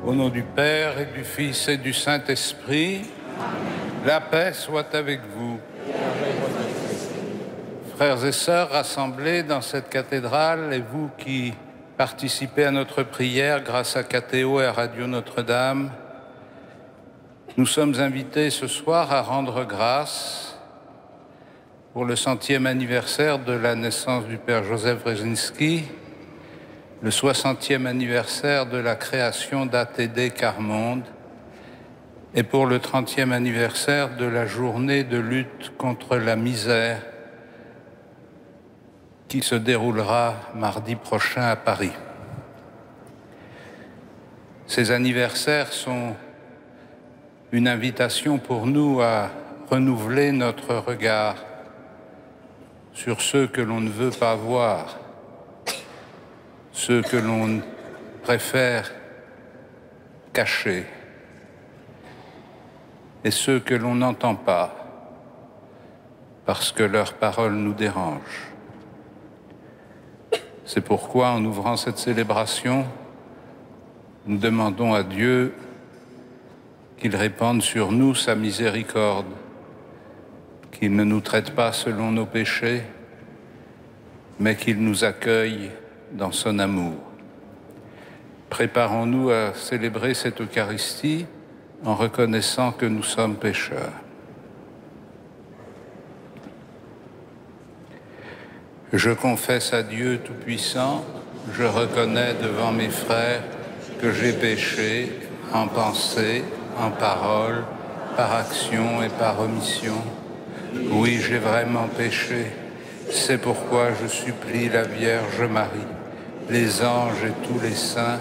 Au nom du Père et du Fils et du Saint-Esprit, la paix soit avec vous. Frères et sœurs rassemblés dans cette cathédrale, et vous qui participez à notre prière grâce à Catéo et à Radio Notre-Dame, nous sommes invités ce soir à rendre grâce pour le 100e anniversaire de la naissance du Père Joseph Brzezinski, le 60e anniversaire de la création d'ATD Quart Monde et pour le 30e anniversaire de la journée de lutte contre la misère qui se déroulera mardi prochain à Paris. Ces anniversaires sont une invitation pour nous à renouveler notre regard sur ceux que l'on ne veut pas voir, ceux que l'on préfère cacher et ceux que l'on n'entend pas parce que leurs paroles nous dérangent. C'est pourquoi, en ouvrant cette célébration, nous demandons à Dieu qu'il répande sur nous sa miséricorde, qu'il ne nous traite pas selon nos péchés, mais qu'il nous accueille dans son amour. Préparons-nous à célébrer cette Eucharistie en reconnaissant que nous sommes pécheurs. Je confesse à Dieu Tout-Puissant, je reconnais devant mes frères que j'ai péché en pensée, en parole, par action et par omission. Oui, j'ai vraiment péché. C'est pourquoi je supplie la Vierge Marie, les anges et tous les saints,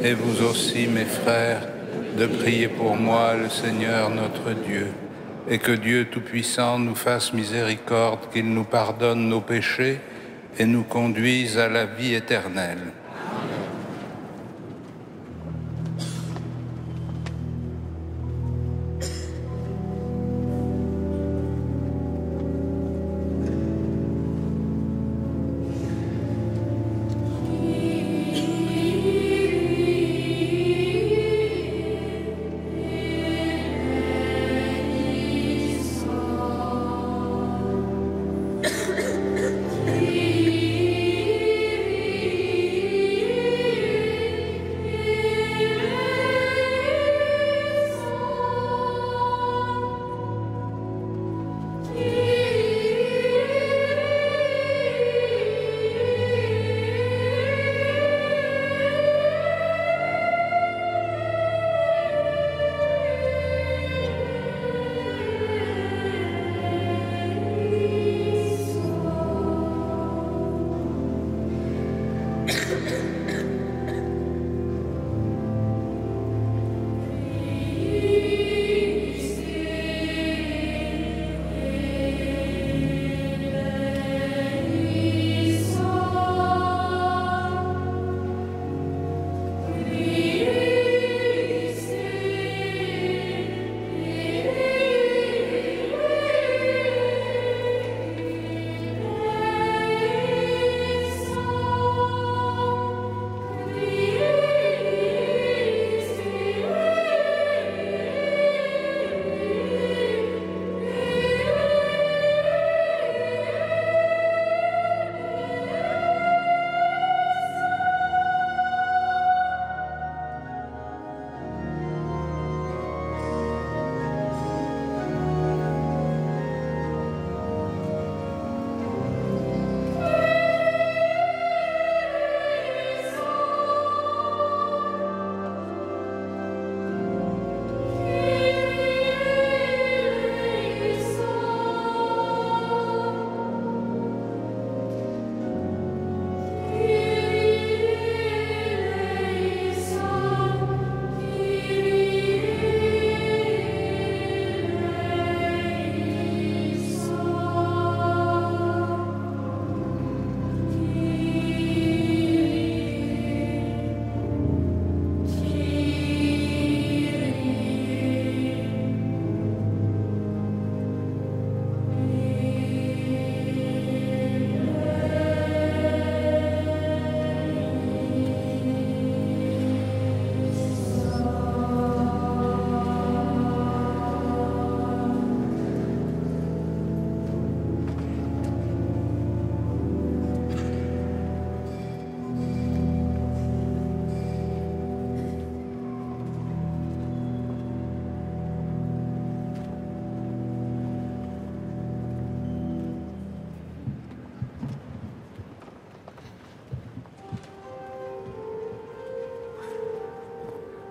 et vous aussi, mes frères, de prier pour moi, le Seigneur notre Dieu, et que Dieu Tout-Puissant nous fasse miséricorde, qu'il nous pardonne nos péchés et nous conduise à la vie éternelle.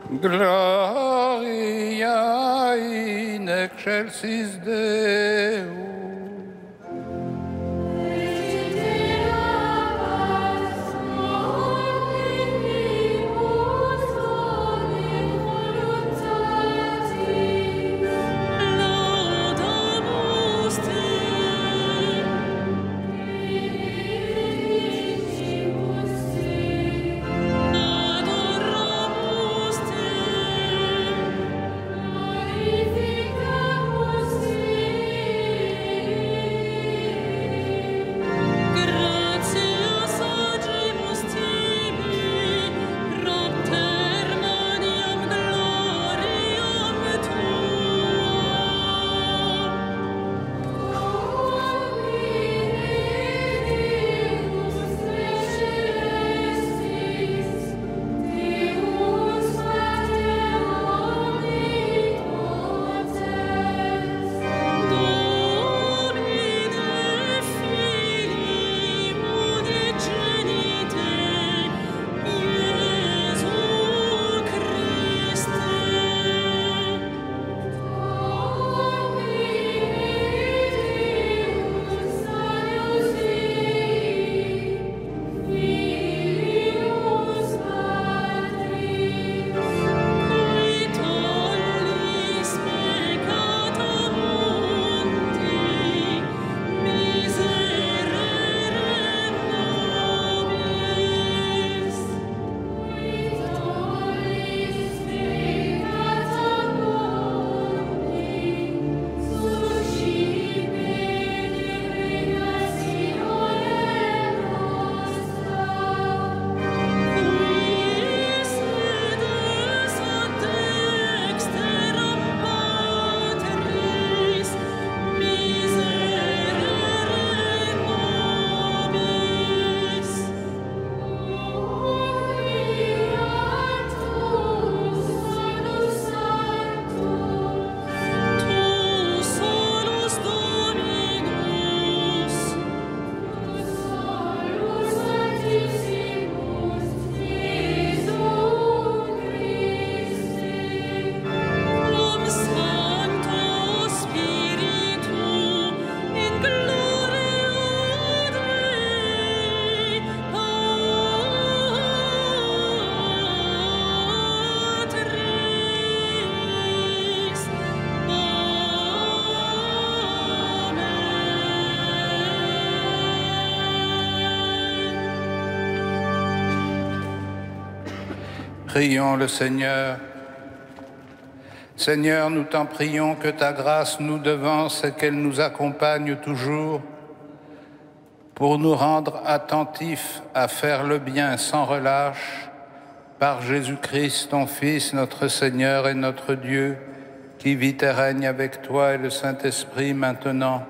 Gloria in excelsis Deo. Prions le Seigneur. Seigneur, nous t'en prions que ta grâce nous devance et qu'elle nous accompagne toujours pour nous rendre attentifs à faire le bien sans relâche par Jésus-Christ, ton Fils, notre Seigneur et notre Dieu, qui vit et règne avec toi et le Saint-Esprit maintenant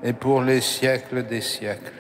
et pour les siècles des siècles.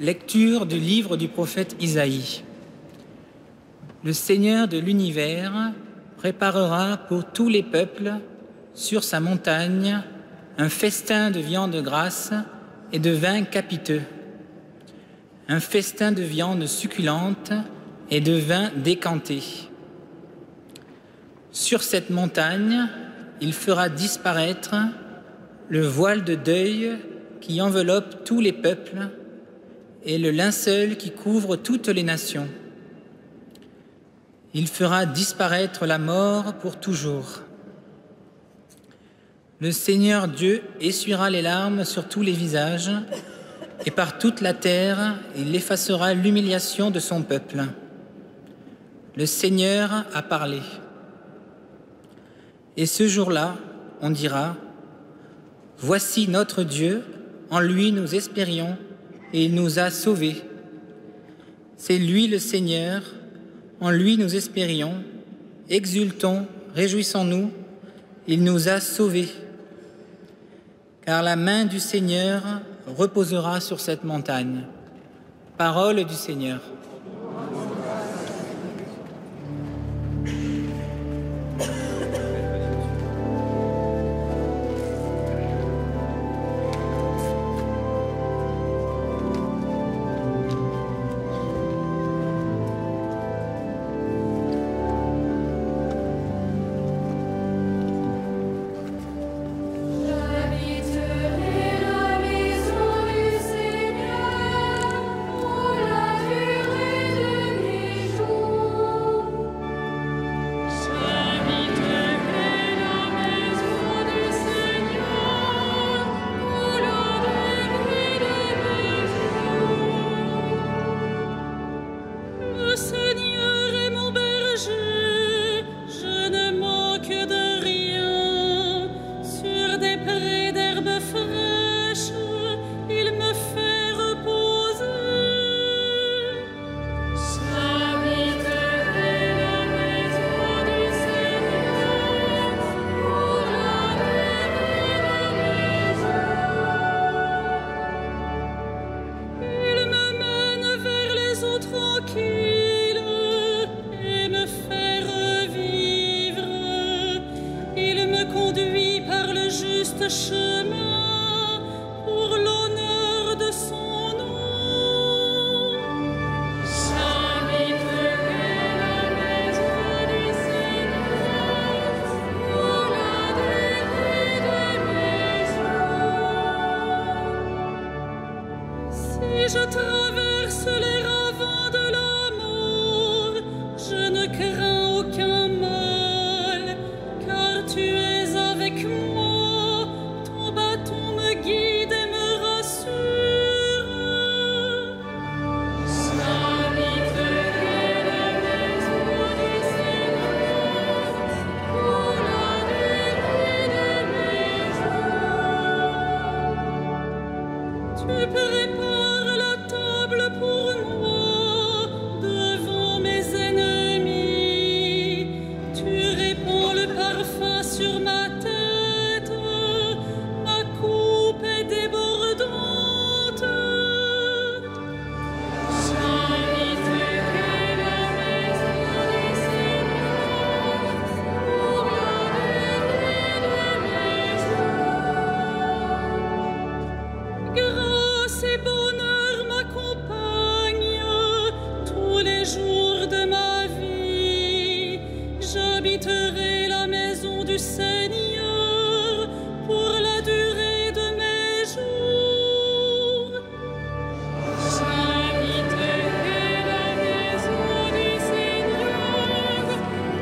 Lecture du livre du prophète Isaïe. Le Seigneur de l'univers préparera pour tous les peuples sur sa montagne un festin de viande grasse et de vin capiteux, un festin de viande succulente et de vin décanté. Sur cette montagne, il fera disparaître le voile de deuil qui enveloppe tous les peuples et le linceul qui couvre toutes les nations. Il fera disparaître la mort pour toujours. Le Seigneur Dieu essuiera les larmes sur tous les visages, et par toute la terre, il effacera l'humiliation de son peuple. Le Seigneur a parlé. Et ce jour-là, on dira, « Voici notre Dieu, en lui nous espérions, et il nous a sauvés. C'est lui le Seigneur, en lui nous espérions, exultons, réjouissons-nous, il nous a sauvés. Car la main du Seigneur reposera sur cette montagne. Parole du Seigneur. Je traverse les ravins de la mort, je ne crains aucun mal, car tu es avec moi, ton bâton me guide et me rassure. J'habiterai la maison du Seigneur pour la durée de mes jours. Tu prépares la table pour moi devant mes ennemis. Tu répands le parfum sur ma tête, ma coupe est débordante. J'habiterai la maison du Seigneur pour la durée de mes jours. Grâce et bonheur m'accompagnent tous les jours de ma vie. J'habiterai la maison du Seigneur pour la durée de mes jours. J'habiterai la maison du Seigneur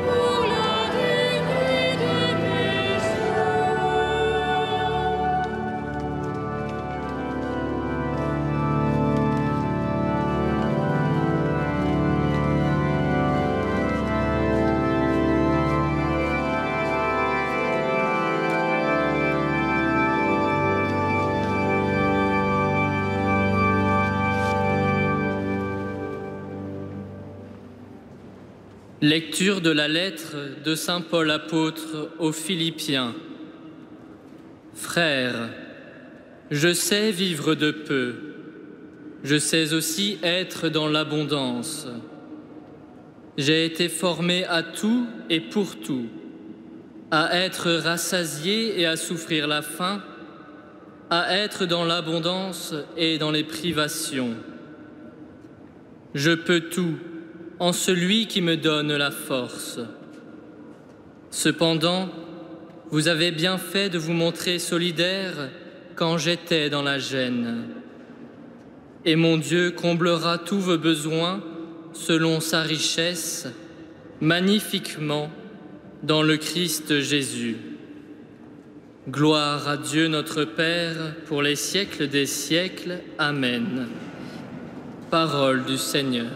pour la durée de mes Lecture de la lettre de saint Paul apôtre aux Philippiens. Frères, je sais vivre de peu, je sais aussi être dans l'abondance. J'ai été formé à tout et pour tout, à être rassasié et à souffrir la faim, à être dans l'abondance et dans les privations. Je peux tout en celui qui me donne la force. Cependant, vous avez bien fait de vous montrer solidaire quand j'étais dans la gêne. Et mon Dieu comblera tous vos besoins selon sa richesse, magnifiquement, dans le Christ Jésus. Gloire à Dieu notre Père pour les siècles des siècles. Amen. Parole du Seigneur.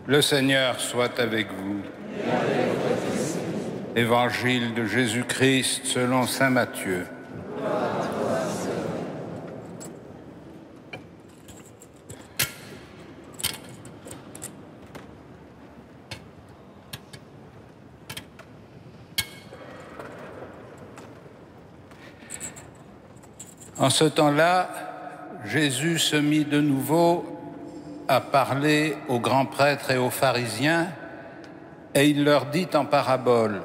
Le Seigneur soit avec vous. Évangile de Jésus-Christ selon saint Matthieu. En ce temps-là, Jésus se mit de nouveau à parler aux grands prêtres et aux pharisiens, et il leur dit en parabole: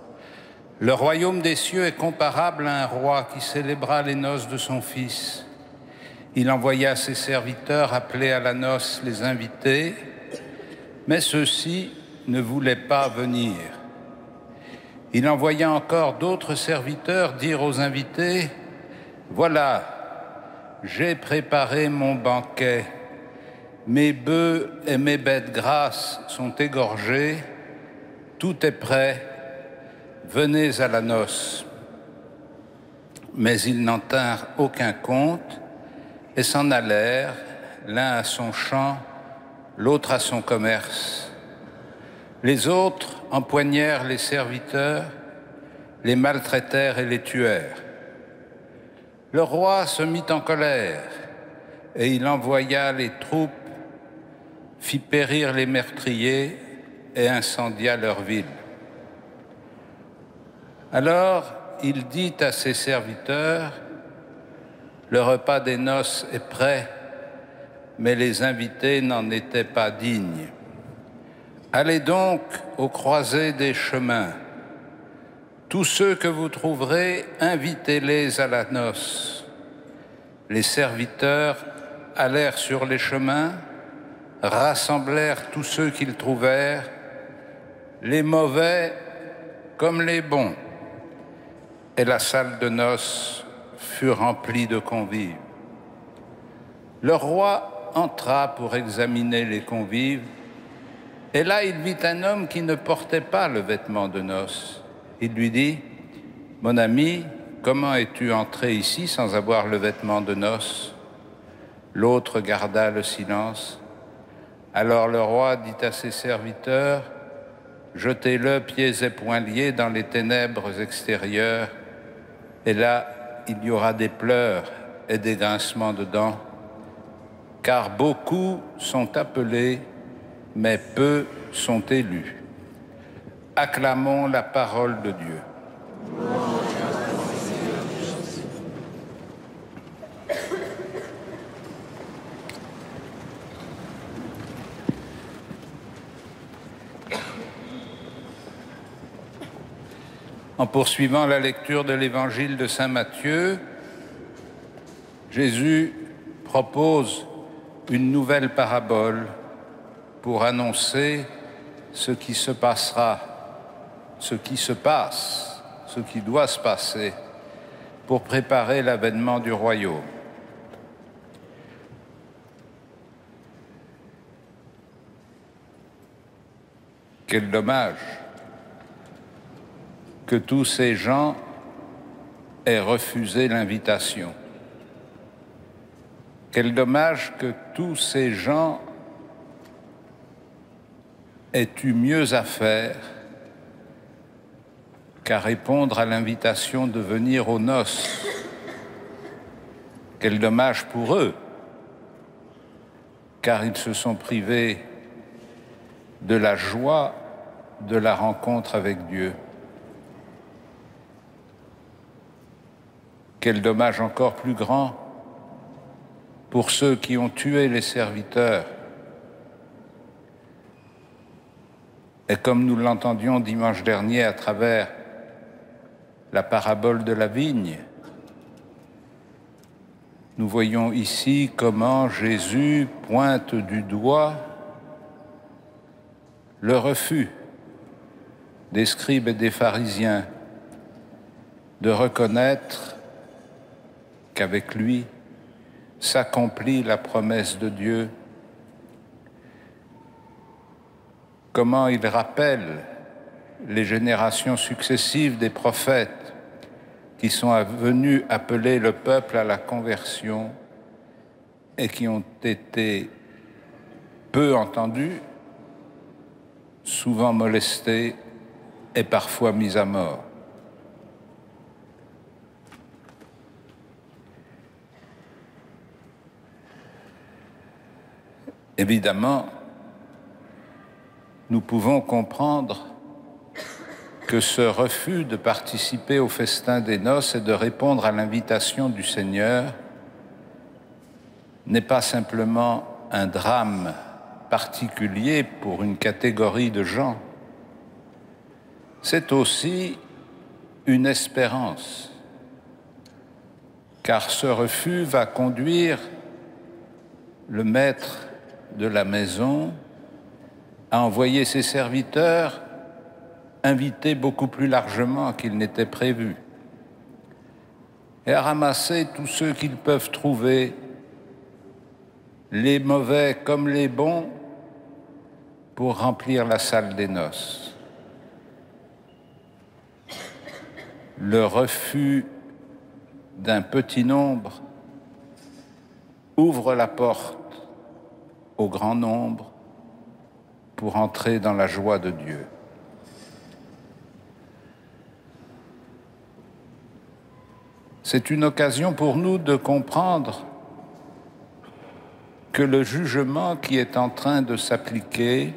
« Le royaume des cieux est comparable à un roi qui célébra les noces de son fils. Il envoya ses serviteurs appeler à la noce les invités, mais ceux-ci ne voulaient pas venir. Il envoya encore d'autres serviteurs dire aux invités: « Voilà, j'ai préparé mon banquet. Mes bœufs et mes bêtes grasses sont égorgés. Tout est prêt. Venez à la noce. » Mais ils n'en tinrent aucun compte et s'en allèrent, l'un à son champ, l'autre à son commerce. Les autres empoignèrent les serviteurs, les maltraitèrent et les tuèrent. Le roi se mit en colère et il envoya les troupes, fit périr les meurtriers et incendia leur ville. Alors il dit à ses serviteurs: « Le repas des noces est prêt, mais les invités n'en étaient pas dignes. Allez donc aux croisées des chemins. Tous ceux que vous trouverez, invitez-les à la noce. » Les serviteurs allèrent sur les chemins, rassemblèrent tous ceux qu'ils trouvèrent, les mauvais comme les bons, et la salle de noces fut remplie de convives. Le roi entra pour examiner les convives, et là il vit un homme qui ne portait pas le vêtement de noces. Il lui dit: « Mon ami, comment es-tu entré ici sans avoir le vêtement de noces ?» L'autre garda le silence. Alors le roi dit à ses serviteurs: « Jetez-le pieds et poings liés dans les ténèbres extérieures, et là il y aura des pleurs et des grincements de dents, car beaucoup sont appelés, mais peu sont élus. » Acclamons la parole de Dieu. En poursuivant la lecture de l'évangile de saint Matthieu, Jésus propose une nouvelle parabole pour annoncer ce qui se passera, ce qui se passe, ce qui doit se passer pour préparer l'avènement du royaume. Quel dommage que tous ces gens aient refusé l'invitation. Quel dommage que tous ces gens aient eu mieux à faire qu'à répondre à l'invitation de venir aux noces. Quel dommage pour eux, car ils se sont privés de la joie de la rencontre avec Dieu. Quel dommage encore plus grand pour ceux qui ont tué les serviteurs. Et comme nous l'entendions dimanche dernier à travers la parabole de la vigne, nous voyons ici comment Jésus pointe du doigt le refus des scribes et des pharisiens de reconnaître qu'avec lui s'accomplit la promesse de Dieu. Comment il rappelle les générations successives des prophètes qui sont venus appeler le peuple à la conversion et qui ont été peu entendus souvent molesté et parfois mis à mort. Évidemment, nous pouvons comprendre que ce refus de participer au festin des noces et de répondre à l'invitation du Seigneur n'est pas simplement un drame particulier pour une catégorie de gens, c'est aussi une espérance, car ce refus va conduire le maître de la maison à envoyer ses serviteurs inviter beaucoup plus largement qu'il n'était prévu et à ramasser tous ceux qu'ils peuvent trouver, les mauvais comme les bons, pour remplir la salle des noces. Le refus d'un petit nombre ouvre la porte au grand nombre pour entrer dans la joie de Dieu. C'est une occasion pour nous de comprendre que le jugement qui est en train de s'appliquer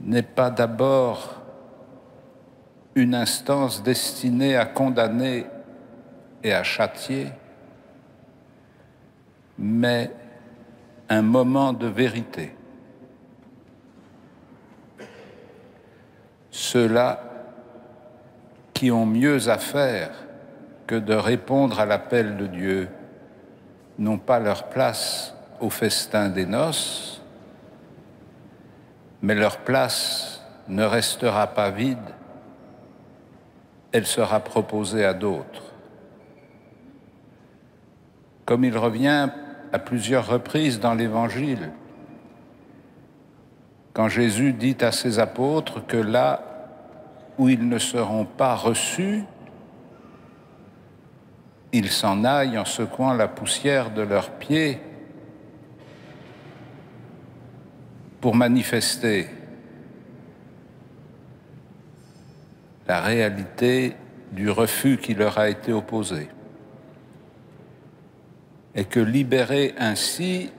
n'est pas d'abord une instance destinée à condamner et à châtier, mais un moment de vérité. Ceux-là qui ont mieux à faire que de répondre à l'appel de Dieu n'ont pas leur place au festin des noces, mais leur place ne restera pas vide, elle sera proposée à d'autres. Comme il revient à plusieurs reprises dans l'Évangile, quand Jésus dit à ses apôtres que là où ils ne seront pas reçus, ils s'en aillent en secouant la poussière de leurs pieds pour manifester la réalité du refus qui leur a été opposé. Et que libérés ainsi,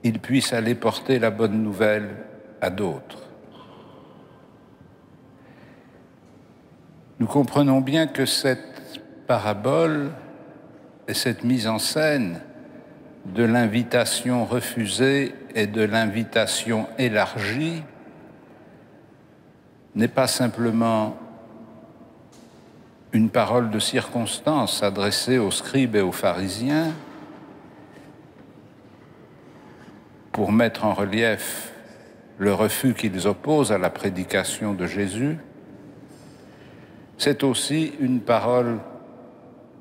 ils puissent aller porter la bonne nouvelle à d'autres. Nous comprenons bien que cette parabole et cette mise en scène de l'invitation refusée et de l'invitation élargie n'est pas simplement une parole de circonstance adressée aux scribes et aux pharisiens pour mettre en relief le refus qu'ils opposent à la prédication de Jésus. C'est aussi une parole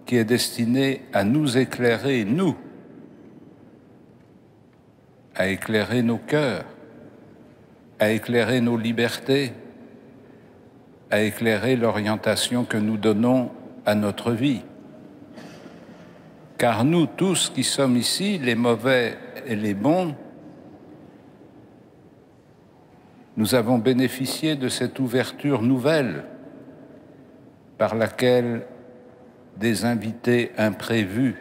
qui est destinée à nous éclairer, nous, à éclairer nos cœurs, à éclairer nos libertés, à éclairer l'orientation que nous donnons à notre vie. Car nous tous qui sommes ici, les mauvais et les bons, nous avons bénéficié de cette ouverture nouvelle par laquelle des invités imprévus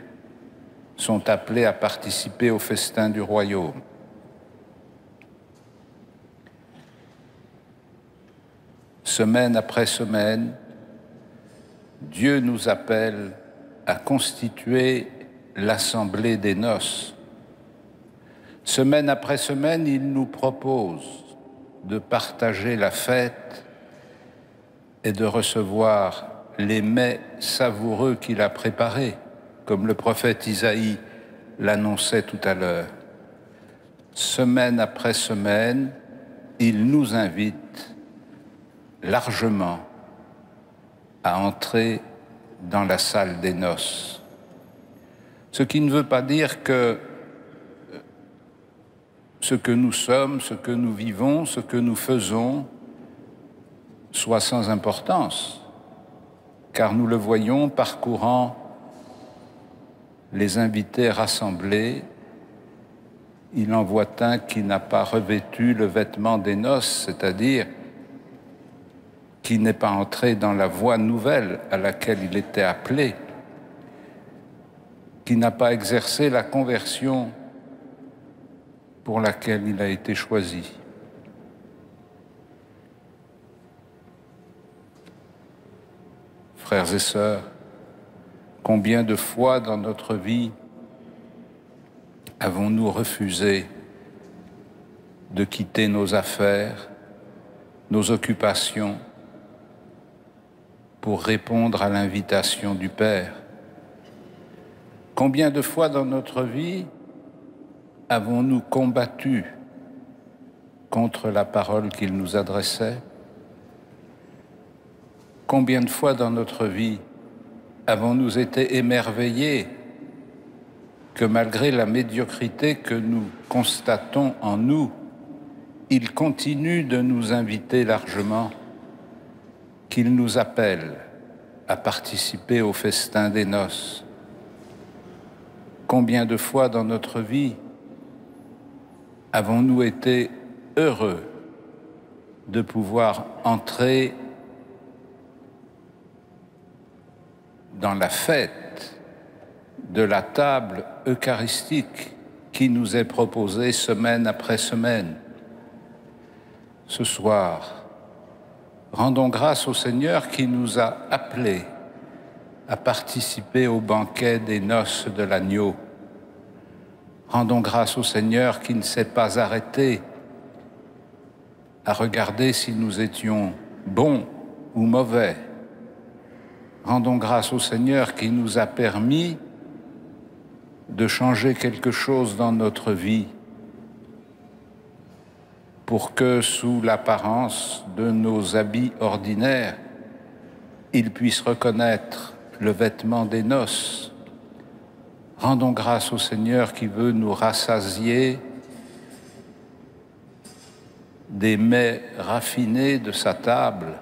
sont appelés à participer au festin du royaume. Semaine après semaine, Dieu nous appelle à constituer l'assemblée des noces. Semaine après semaine, il nous propose de partager la fête et de recevoir les mets savoureux qu'il a préparés, comme le prophète Isaïe l'annonçait tout à l'heure. Semaine après semaine, il nous invite largement à entrer dans la salle des noces. Ce qui ne veut pas dire que ce que nous sommes, ce que nous vivons, ce que nous faisons soit sans importance, car nous le voyons parcourant les invités rassemblés il en voit un qui n'a pas revêtu le vêtement des noces, c'est-à-dire qui n'est pas entré dans la voie nouvelle à laquelle il était appelé, qui n'a pas exercé la conversion pour laquelle il a été choisi. Frères et sœurs, combien de fois dans notre vie avons-nous refusé de quitter nos affaires, nos occupations, pour répondre à l'invitation du Père? Combien de fois dans notre vie avons-nous combattu contre la parole qu'il nous adressait? Combien de fois dans notre vie avons-nous été émerveillés que malgré la médiocrité que nous constatons en nous, il continue de nous inviter largement, qu'il nous appelle à participer au festin des noces? Combien de fois dans notre vie avons-nous été heureux de pouvoir entrer dans la fête de la table eucharistique qui nous est proposée semaine après semaine? Ce soir, rendons grâce au Seigneur qui nous a appelés à participer au banquet des noces de l'agneau. Rendons grâce au Seigneur qui ne s'est pas arrêté à regarder si nous étions bons ou mauvais. Rendons grâce au Seigneur qui nous a permis de changer quelque chose dans notre vie pour que, sous l'apparence de nos habits ordinaires, il puisse reconnaître le vêtement des noces. Rendons grâce au Seigneur qui veut nous rassasier des mets raffinés de sa table,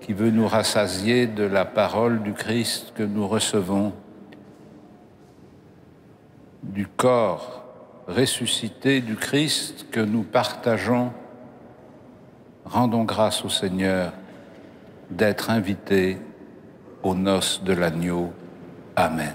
qui veut nous rassasier de la parole du Christ que nous recevons, du corps ressuscité du Christ que nous partageons. Rendons grâce au Seigneur d'être invités aux noces de l'agneau. Amen.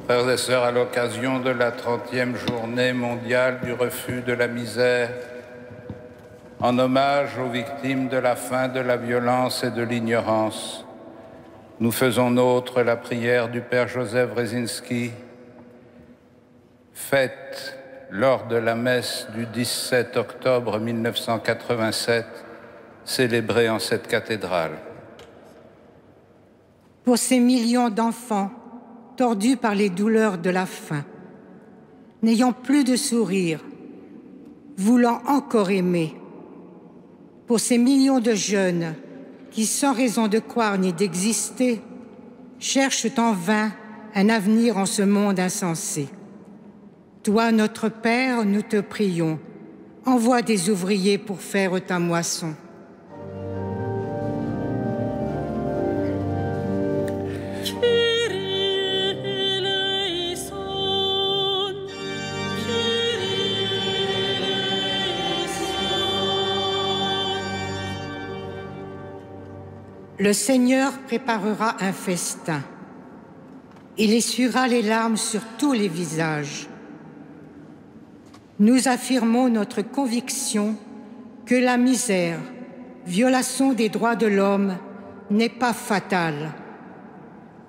Frères et sœurs, à l'occasion de la 30e journée mondiale du refus de la misère, en hommage aux victimes de la faim, de la violence et de l'ignorance, nous faisons nôtre la prière du Père Joseph Wresinski, faite lors de la messe du 17 octobre 1987, célébrée en cette cathédrale. Pour ces millions d'enfants tordus par les douleurs de la faim, n'ayant plus de sourire, voulant encore aimer, pour ces millions de jeunes qui, sans raison de croire ni d'exister, cherchent en vain un avenir en ce monde insensé. Toi, notre Père, nous te prions, envoie des ouvriers pour faire ta moisson. Le Seigneur préparera un festin. Il essuiera les larmes sur tous les visages. Nous affirmons notre conviction que la misère, violation des droits de l'homme, n'est pas fatale.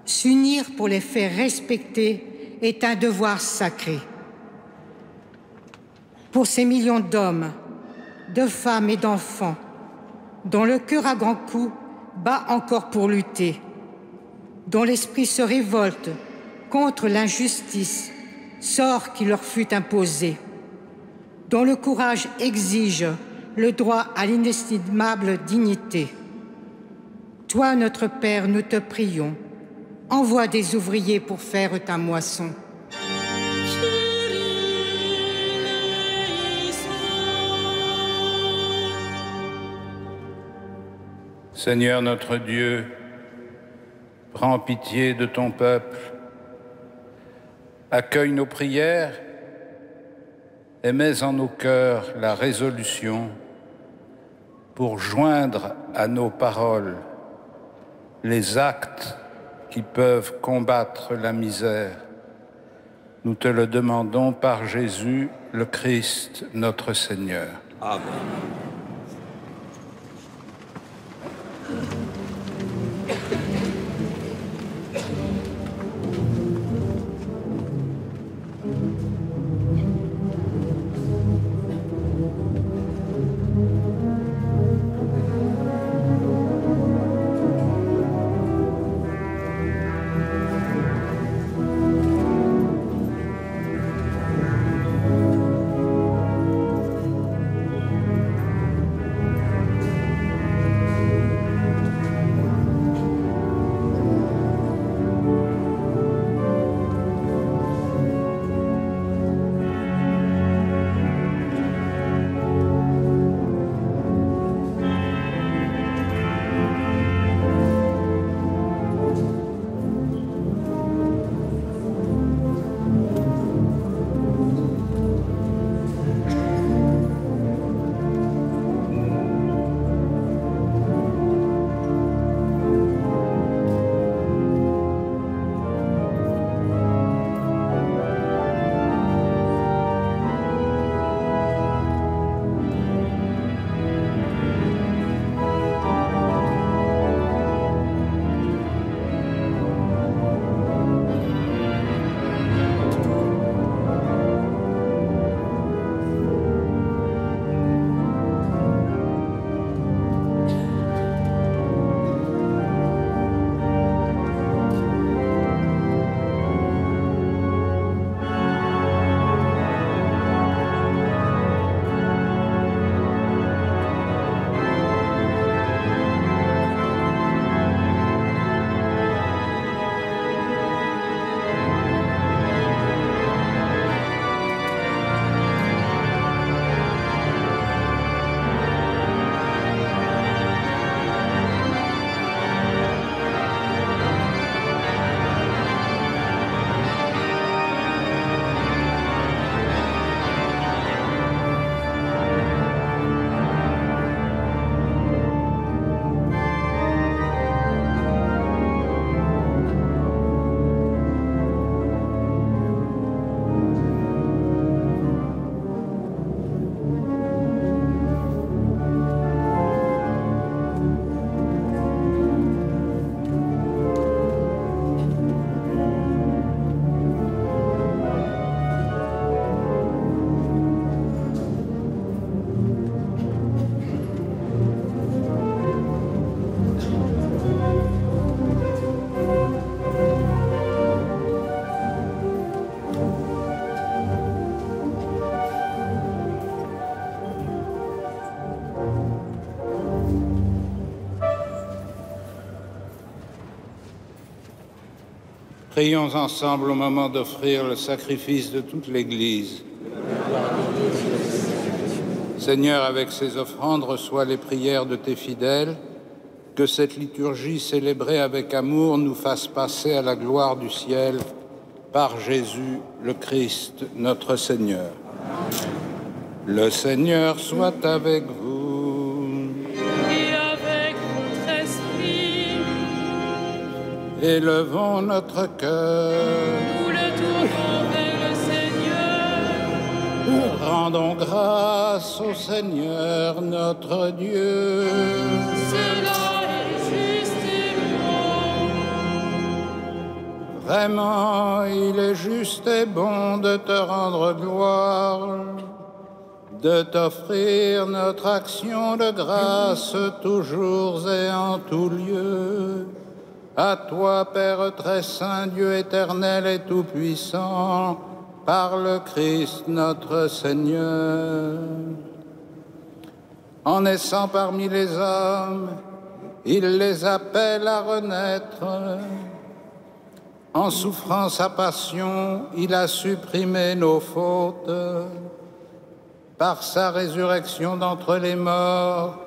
S'unir pour les faire respecter est un devoir sacré. Pour ces millions d'hommes, de femmes et d'enfants, dont le cœur à grands coups bat encore pour lutter, dont l'esprit se révolte contre l'injustice, sort qui leur fut imposé, dont le courage exige le droit à l'inestimable dignité. Toi, notre Père, nous te prions, envoie des ouvriers pour faire ta moisson. Seigneur notre Dieu, prends pitié de ton peuple, accueille nos prières et mets en nos cœurs la résolution pour joindre à nos paroles les actes qui peuvent combattre la misère. Nous te le demandons par Jésus, le Christ, notre Seigneur. Amen. Prions ensemble au moment d'offrir le sacrifice de toute l'Église. Seigneur, avec ces offrandes, reçois les prières de tes fidèles. Que cette liturgie célébrée avec amour nous fasse passer à la gloire du ciel par Jésus le Christ, notre Seigneur. Le Seigneur soit avec vous. Et avec votre esprit. Élevons notre cœur. Nous le tournons vers le Seigneur. Rendons grâce au Seigneur notre Dieu. Cela est juste et bon. Vraiment, il est juste et bon de te rendre gloire, de t'offrir notre action de grâce toujours et en tout lieu. À toi, Père très saint, Dieu éternel et tout-puissant, par le Christ notre Seigneur. En naissant parmi les hommes, il les appelle à renaître. En souffrant sa passion, il a supprimé nos fautes. Par sa résurrection d'entre les morts,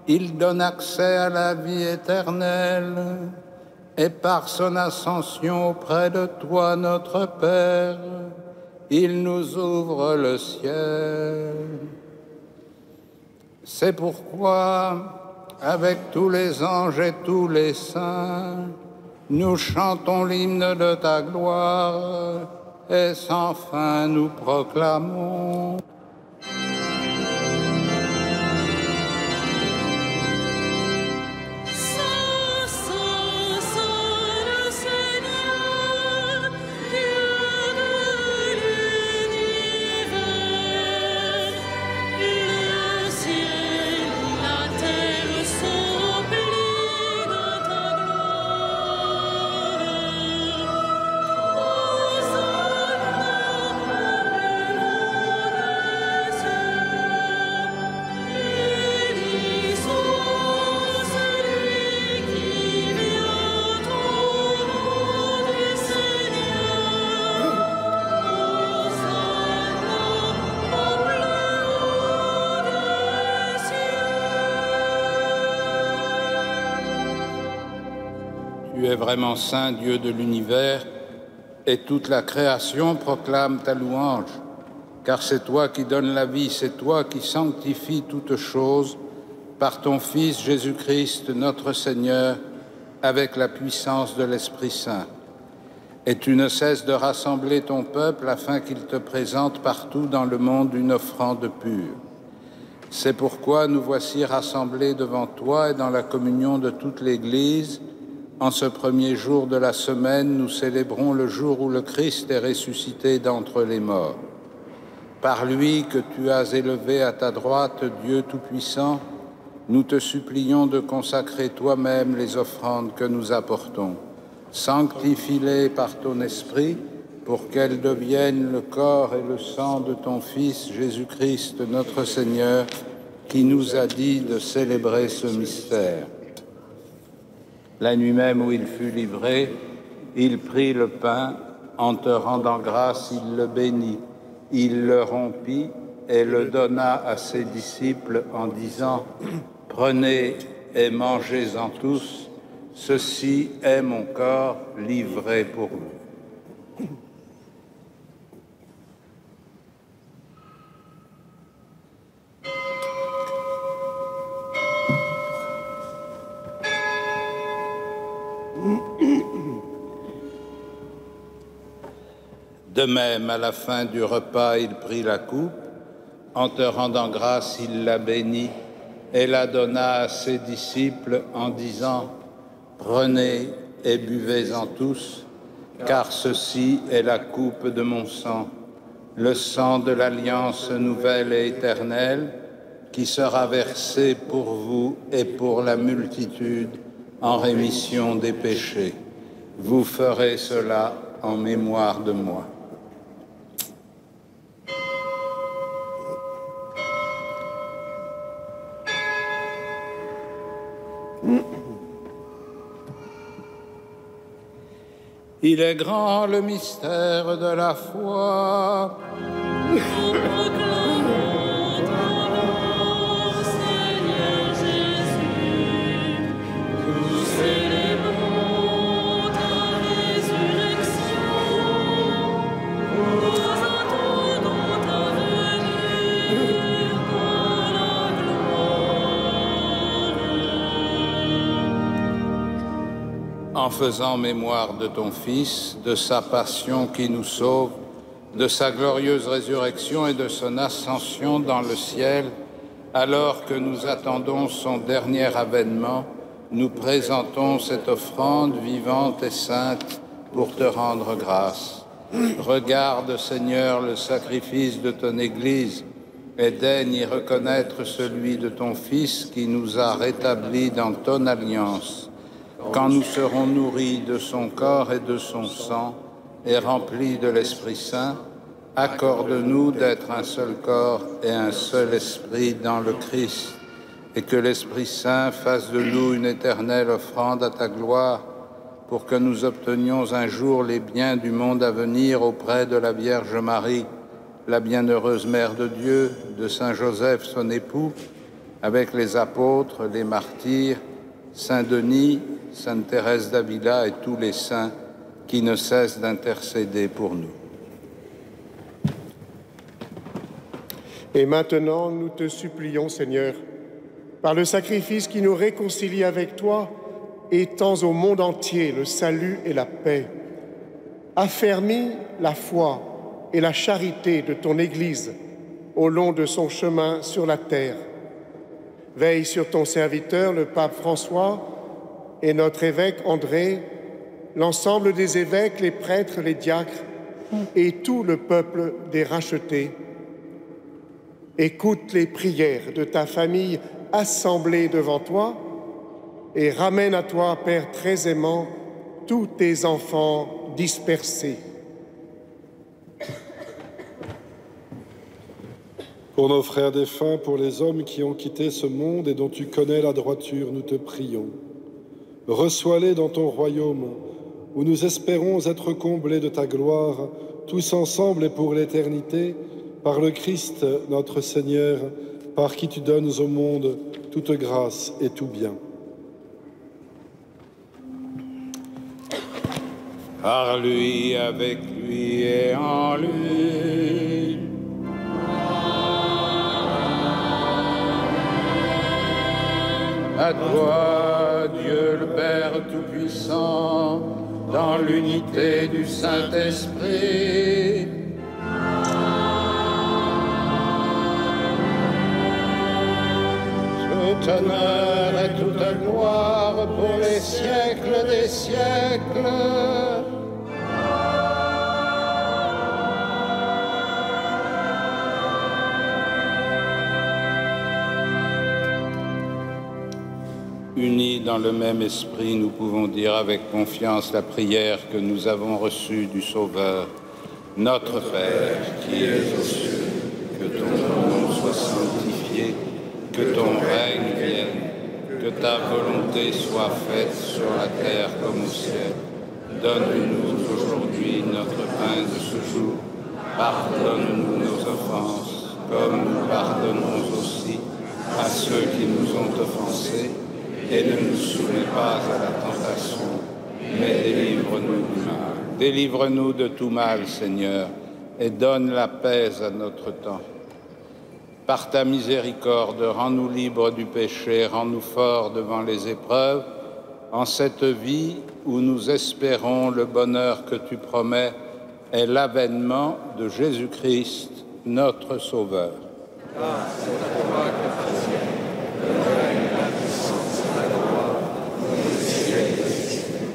il donne accès à la vie éternelle. Et par son ascension auprès de toi, notre Père, il nous ouvre le ciel. C'est pourquoi, avec tous les anges et tous les saints, nous chantons l'hymne de ta gloire et sans fin nous proclamons. Tu es vraiment saint, Dieu de l'univers, et toute la création proclame ta louange. Car c'est toi qui donnes la vie, c'est toi qui sanctifies toutes choses par ton Fils Jésus-Christ, notre Seigneur, avec la puissance de l'Esprit Saint. Et tu ne cesses de rassembler ton peuple afin qu'il te présente partout dans le monde une offrande pure. C'est pourquoi nous voici rassemblés devant toi et dans la communion de toute l'Église. En ce premier jour de la semaine, nous célébrons le jour où le Christ est ressuscité d'entre les morts. Par lui que tu as élevé à ta droite, Dieu Tout-Puissant, nous te supplions de consacrer toi-même les offrandes que nous apportons. Sanctifie-les par ton Esprit pour qu'elles deviennent le corps et le sang de ton Fils Jésus-Christ, notre Seigneur, qui nous a dit de célébrer ce mystère. La nuit même où il fut livré, il prit le pain, en te rendant grâce, il le bénit, il le rompit et le donna à ses disciples en disant « Prenez et mangez-en tous, ceci est mon corps livré pour vous. » De même, à la fin du repas, il prit la coupe. En te rendant grâce, il la bénit et la donna à ses disciples en disant « Prenez et buvez-en tous, car ceci est la coupe de mon sang, le sang de l'alliance nouvelle et éternelle, qui sera versé pour vous et pour la multitude en rémission des péchés. Vous ferez cela en mémoire de moi. » Il est grand le mystère de la foi. Nous proclamons ta mort, Seigneur Jésus. Nous célébrons ta résurrection. Nous attendons ta venue dans la gloire. En faisant mémoire de ton Fils, de sa passion qui nous sauve, de sa glorieuse résurrection et de son ascension dans le ciel, alors que nous attendons son dernier avènement, nous présentons cette offrande vivante et sainte pour te rendre grâce. Regarde, Seigneur, le sacrifice de ton Église et daigne y reconnaître celui de ton Fils qui nous a rétablis dans ton alliance. Quand nous serons nourris de son corps et de son sang et remplis de l'Esprit Saint, accorde-nous d'être un seul corps et un seul esprit dans le Christ, et que l'Esprit Saint fasse de nous une éternelle offrande à ta gloire, pour que nous obtenions un jour les biens du monde à venir auprès de la Vierge Marie, la bienheureuse Mère de Dieu, de Saint Joseph, son époux, avec les apôtres, les martyrs, Saint Denis, Sainte Thérèse d'Avila et tous les saints qui ne cessent d'intercéder pour nous. Et maintenant, nous te supplions, Seigneur, par le sacrifice qui nous réconcilie avec toi, étends au monde entier le salut et la paix. Affermis la foi et la charité de ton Église au long de son chemin sur la terre. Veille sur ton serviteur, le pape François, et notre évêque André, l'ensemble des évêques, les prêtres, les diacres et tout le peuple des rachetés. Écoute les prières de ta famille assemblée devant toi et ramène à toi, Père très aimant, tous tes enfants dispersés. Pour nos frères défunts, pour les hommes qui ont quitté ce monde et dont tu connais la droiture, nous te prions. Reçois-les dans ton royaume, où nous espérons être comblés de ta gloire, tous ensemble et pour l'éternité, par le Christ notre Seigneur, par qui tu donnes au monde toute grâce et tout bien. Par lui, avec lui et en lui. À toi, Dieu le Père Tout-Puissant, dans l'unité du Saint-Esprit. Tout honneur et toute gloire pour les siècles des siècles. Unis dans le même esprit, nous pouvons dire avec confiance la prière que nous avons reçue du Sauveur. Notre Père, qui es aux cieux, que ton nom soit sanctifié, que ton règne vienne, que ta volonté soit faite sur la terre comme au ciel. Donne-nous aujourd'hui notre pain de ce jour. Pardonne-nous nos offenses, comme nous pardonnons aussi à ceux qui nous ont offensés. Et ne nous soumets pas à la tentation, mais délivre-nous du mal. Délivre-nous de tout mal, Seigneur, et donne la paix à notre temps. Par ta miséricorde, rends-nous libres du péché, rends-nous forts devant les épreuves, en cette vie où nous espérons le bonheur que tu promets et l'avènement de Jésus-Christ, notre Sauveur.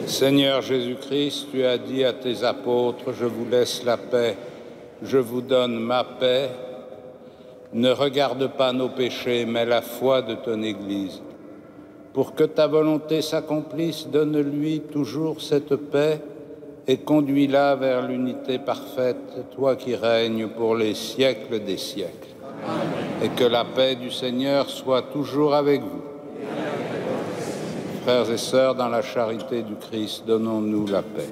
Seigneur Jésus-Christ, tu as dit à tes apôtres, je vous laisse la paix, je vous donne ma paix. Ne regarde pas nos péchés, mais la foi de ton Église. Pour que ta volonté s'accomplisse, donne-lui toujours cette paix et conduis-la vers l'unité parfaite, toi qui règnes pour les siècles des siècles. Amen. Et que la paix du Seigneur soit toujours avec vous. Frères et sœurs, dans la charité du Christ, donnons-nous la paix.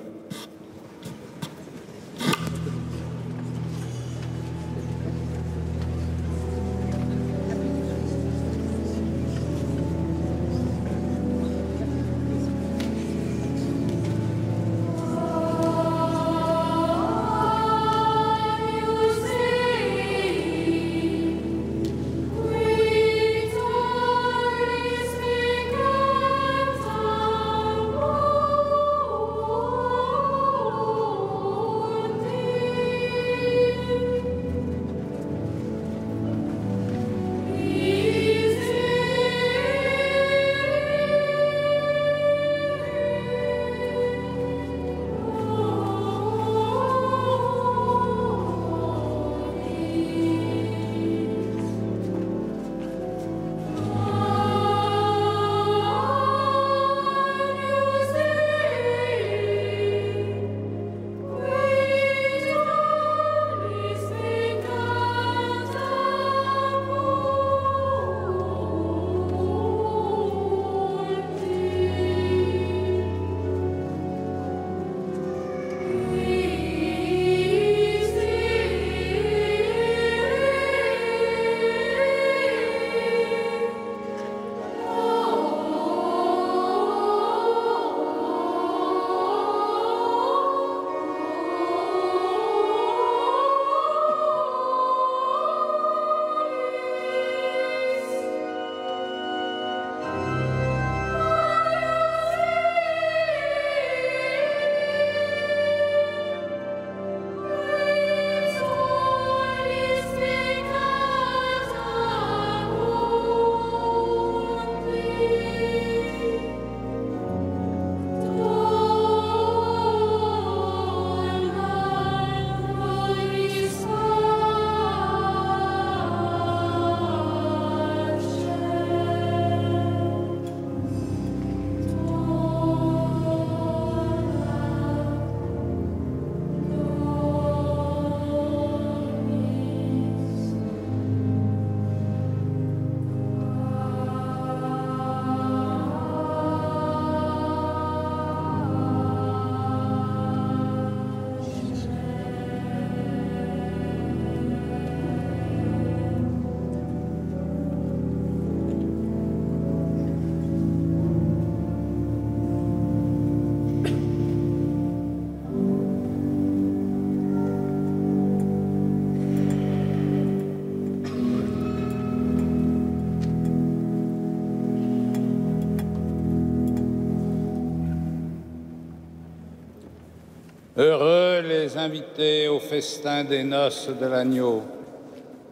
Heureux les invités au festin des noces de l'agneau.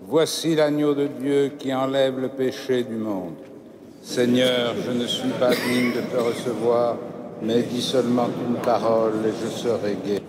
Voici l'agneau de Dieu qui enlève le péché du monde. Seigneur, je ne suis pas digne de te recevoir, mais dis seulement une parole et je serai guéri.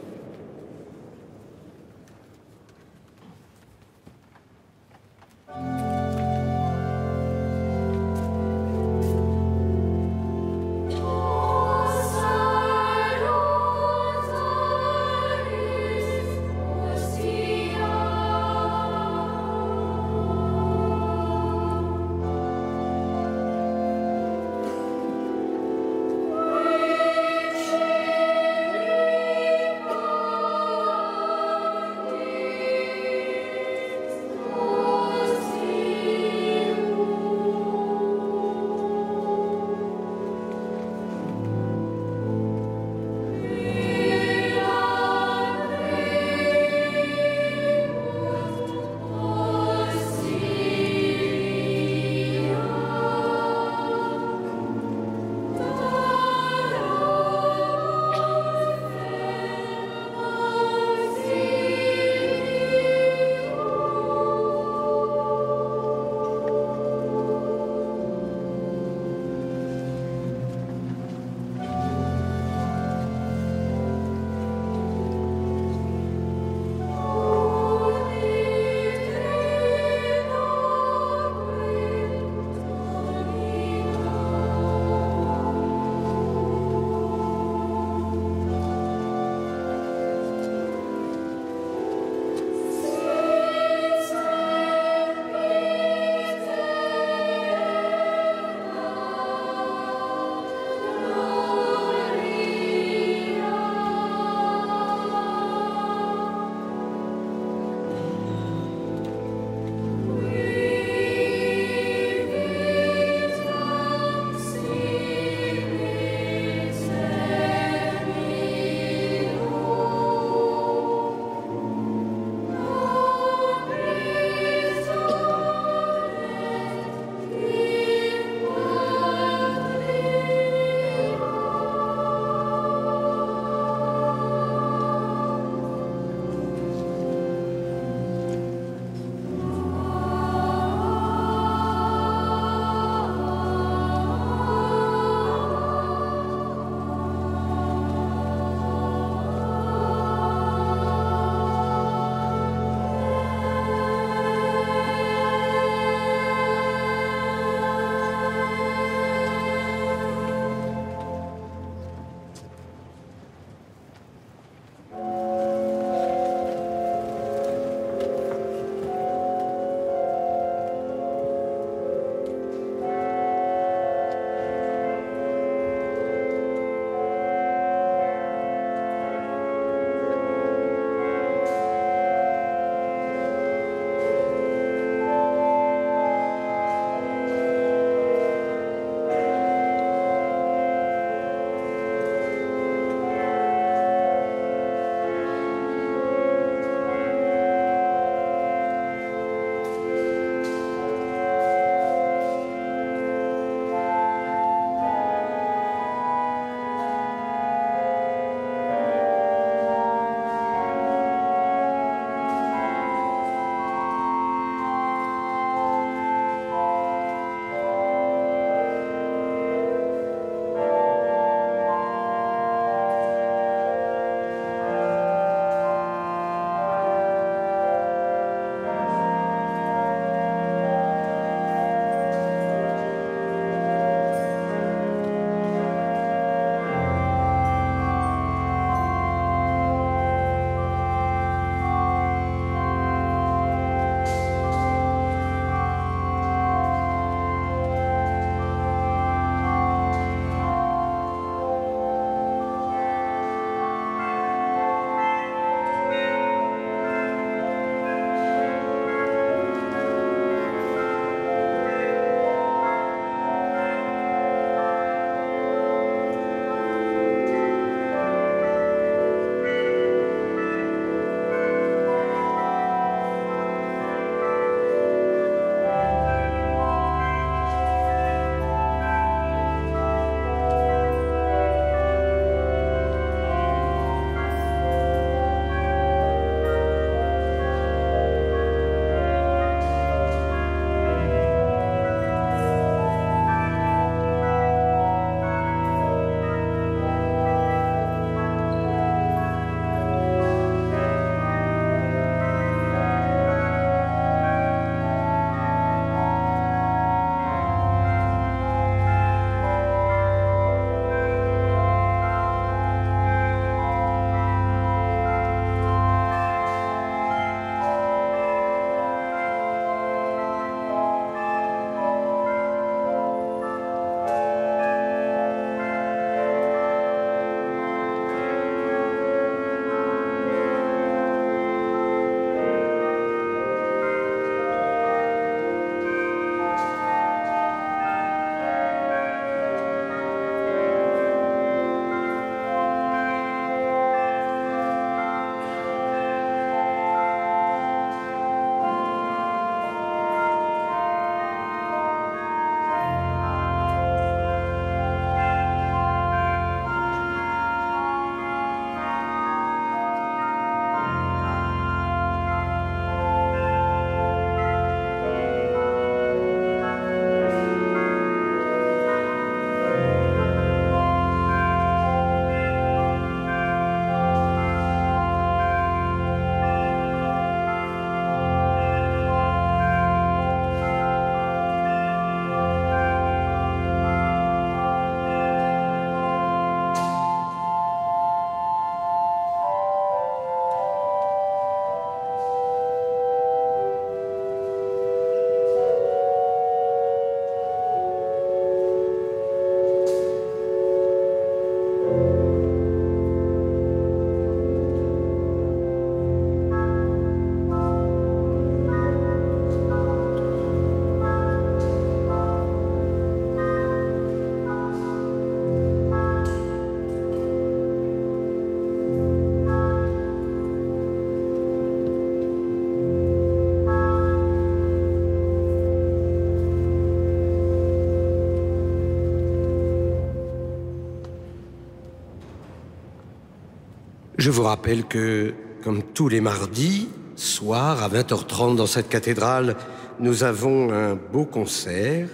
Je vous rappelle que, comme tous les mardis soirs à 20h30 dans cette cathédrale, nous avons un beau concert.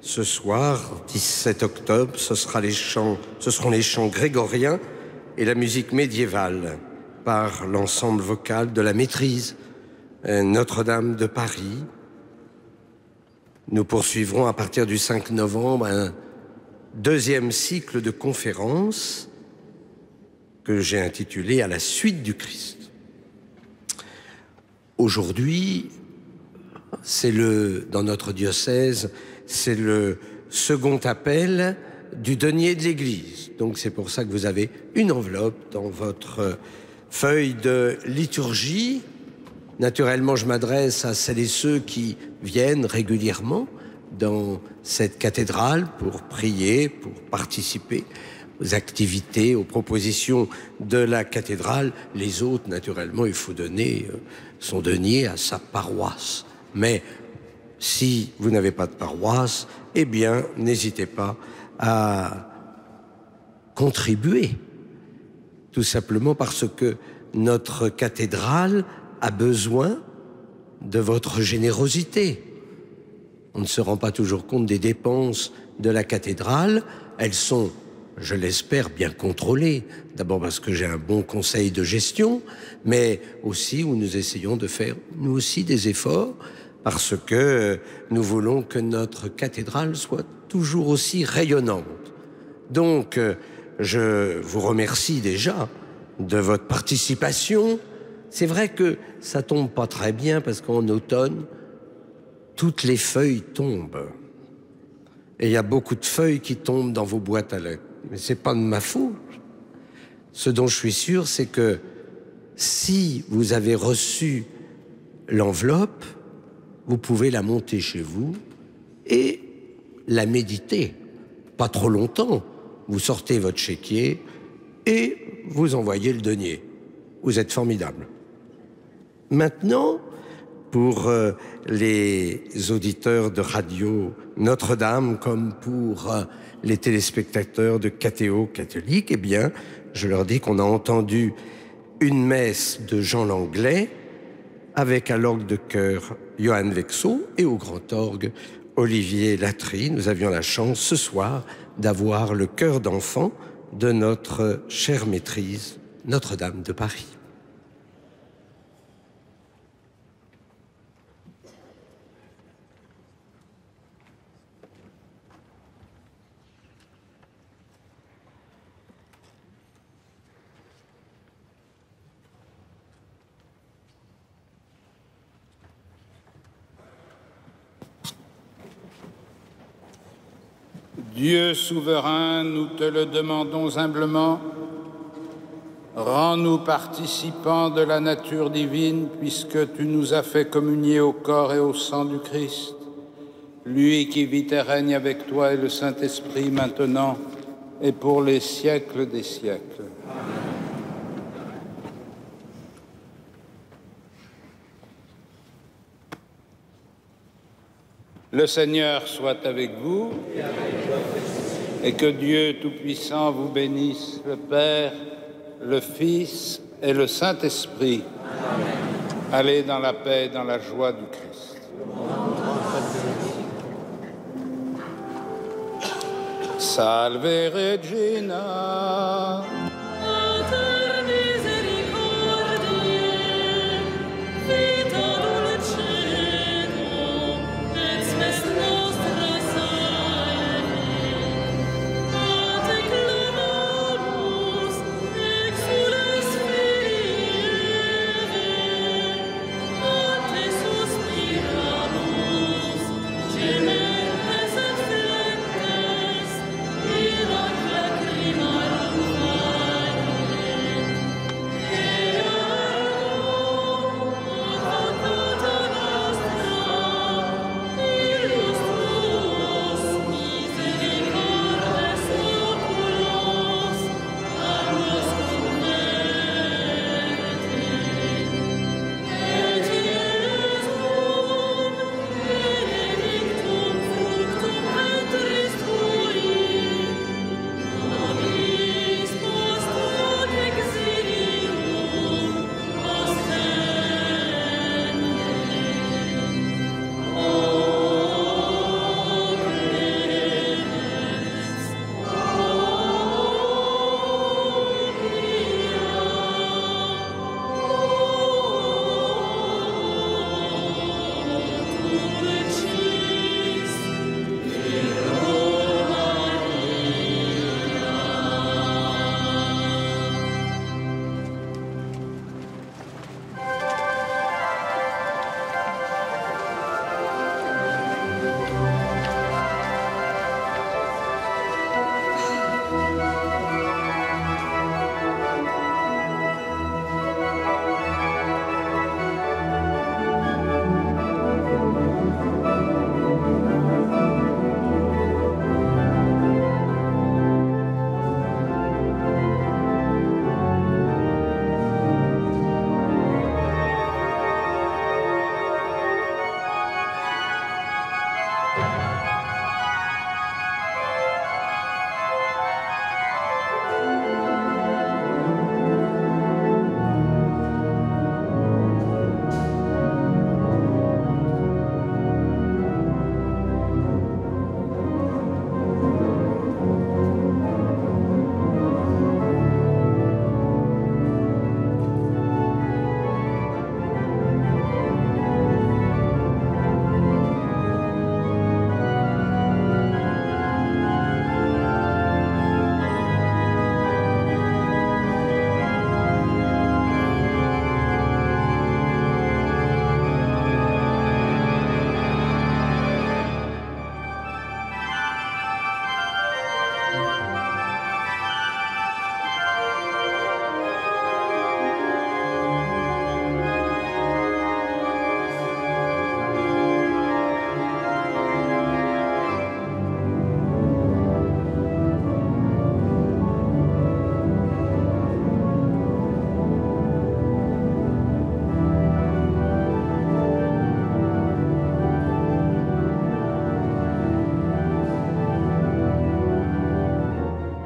Ce soir, 17 octobre, ce seront les chants grégoriens et la musique médiévale par l'ensemble vocal de la Maîtrise Notre-Dame de Paris. Nous poursuivrons à partir du 5 novembre un deuxième cycle de conférences que j'ai intitulé « À la suite du Christ ». Aujourd'hui, dans notre diocèse, c'est le second appel du denier de l'Église. Donc c'est pour ça que vous avez une enveloppe dans votre feuille de liturgie. Naturellement, je m'adresse à celles et ceux qui viennent régulièrement dans cette cathédrale pour prier, pour participer aux activités, aux propositions de la cathédrale. Les autres, naturellement, il faut donner son denier à sa paroisse. Mais si vous n'avez pas de paroisse, eh bien, n'hésitez pas à contribuer, tout simplement parce que notre cathédrale a besoin de votre générosité. On ne se rend pas toujours compte des dépenses de la cathédrale. Elles sont, je l'espère, bien contrôlées. D'abord parce que j'ai un bon conseil de gestion, mais aussi où nous essayons de faire, nous aussi, des efforts, parce que nous voulons que notre cathédrale soit toujours aussi rayonnante. Donc, je vous remercie déjà de votre participation. C'est vrai que ça tombe pas très bien parce qu'en automne, toutes les feuilles tombent. Et il y a beaucoup de feuilles qui tombent dans vos boîtes à lettres. Mais c'est pas de ma faute. Ce dont je suis sûr, c'est que si vous avez reçu l'enveloppe, vous pouvez la monter chez vous et la méditer. Pas trop longtemps. Vous sortez votre chéquier et vous envoyez le denier. Vous êtes formidable. Maintenant, pour les auditeurs de radio Notre-Dame, comme pour les téléspectateurs de KTO catholique, eh bien, je leur dis qu'on a entendu une messe de Jean Langlais avec à l'orgue de chœur Johann Vexo et au grand orgue Olivier Latry. Nous avions la chance ce soir d'avoir le chœur d'enfant de notre chère maîtrise Notre-Dame de Paris. Dieu souverain, nous te le demandons humblement, rends-nous participants de la nature divine, puisque tu nous as fait communier au corps et au sang du Christ, lui qui vit et règne avec toi et le Saint-Esprit maintenant et pour les siècles des siècles. Le Seigneur soit avec vous et que Dieu Tout-Puissant vous bénisse, le Père, le Fils et le Saint-Esprit. Allez dans la paix et dans la joie du Christ. Salve Regina.